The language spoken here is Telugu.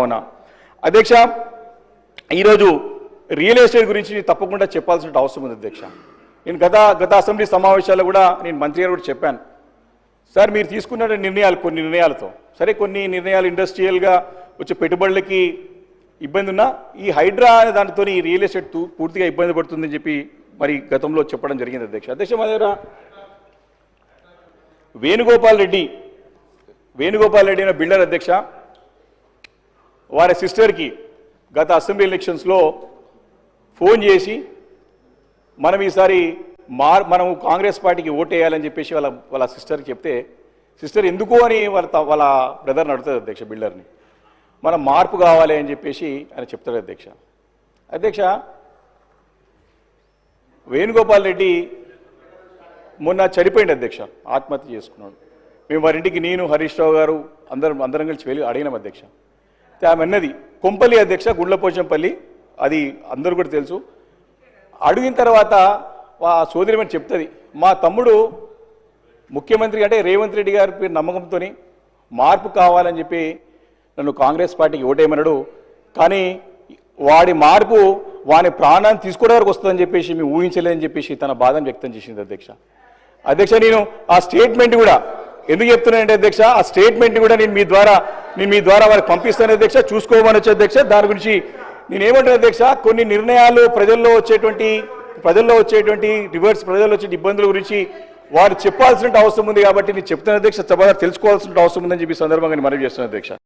అవునా అధ్యక్ష ఈరోజు రియల్ ఎస్టేట్ గురించి తప్పకుండా చెప్పాల్సిన అవసరం ఉంది అధ్యక్ష. నేను గత అసెంబ్లీ సమావేశాల్లో కూడా నేను మంత్రి గారు కూడా చెప్పాను, సార్ మీరు తీసుకున్న నిర్ణయాలు కొన్ని నిర్ణయాలతో సరే కొన్ని నిర్ణయాలు ఇండస్ట్రియల్గా వచ్చే పెట్టుబడులకి ఇబ్బంది ఉన్నా ఈ హైడ్రా అనే దానితో ఈ రియల్ ఎస్టేట్ పూర్తిగా ఇబ్బంది పడుతుందని చెప్పి మరి గతంలో చెప్పడం జరిగింది అధ్యక్ష. అధ్యక్ష మా దగ్గర వేణుగోపాల్ రెడ్డి అనే బిల్డర్ అధ్యక్ష, వారి సిస్టర్కి గత అసెంబ్లీ ఎలక్షన్స్లో ఫోన్ చేసి మనం ఈసారి మనం కాంగ్రెస్ పార్టీకి ఓటేయాలని చెప్పేసి వాళ్ళ సిస్టర్కి చెప్తే సిస్టర్ ఎందుకు అని వాళ్ళ బ్రదర్ని అడుగుతుంది అధ్యక్ష, బిల్డర్ని మనం మార్పు కావాలి అని చెప్పేసి ఆయన చెప్తాడు అధ్యక్ష. అధ్యక్ష వేణుగోపాల్ రెడ్డి మొన్న చనిపోయింది అధ్యక్ష, ఆత్మహత్య చేసుకున్నాడు. మేము వారింటికి నేను హరీష్ రావు గారు అందరం కలిసి వెళ్ళి అడిగినాం అధ్యక్ష. ఆమె అన్నది కొంపల్లి అధ్యక్ష, గుండ్లపోచంపల్లి, అది అందరూ కూడా తెలుసు. అడిగిన తర్వాత ఆ సోదరిమని చెప్తుంది, మా తమ్ముడు ముఖ్యమంత్రి అంటే రేవంత్ రెడ్డి గారి పేరు నమ్మకంతో మార్పు కావాలని చెప్పి నన్ను కాంగ్రెస్ పార్టీకి ఓటేయమన్నాడు, కానీ వాడి మార్పు వాని ప్రాణాన్ని తీసుకోవడం వరకు వస్తుందని చెప్పేసి మేము ఊహించలేదని చెప్పేసి తన బాధను వ్యక్తం చేసింది అధ్యక్ష. అధ్యక్ష నేను ఆ స్టేట్మెంట్ కూడా ఎందుకు చెప్తున్నానంటే అధ్యక్ష, ఆ స్టేట్మెంట్ కూడా నేను మీ ద్వారా వారికి పంపిస్తాను అధ్యక్ష, చూసుకోమని వచ్చే అధ్యక్ష. దాని గురించి నేనేమంటాను అధ్యక్ష, కొన్ని నిర్ణయాలు ప్రజల్లో వచ్చేటువంటి ఇబ్బందుల గురించి వారు చెప్పాల్సిన అవసరం ఉంది కాబట్టి నేను చెప్తున్న అధ్యక్ష, సభ తెలుసుకోవాల్సిన అవసరం ఉందని చెప్పి సందర్భంగా నేను మనవి చేస్తున్నాను అధ్యక్ష.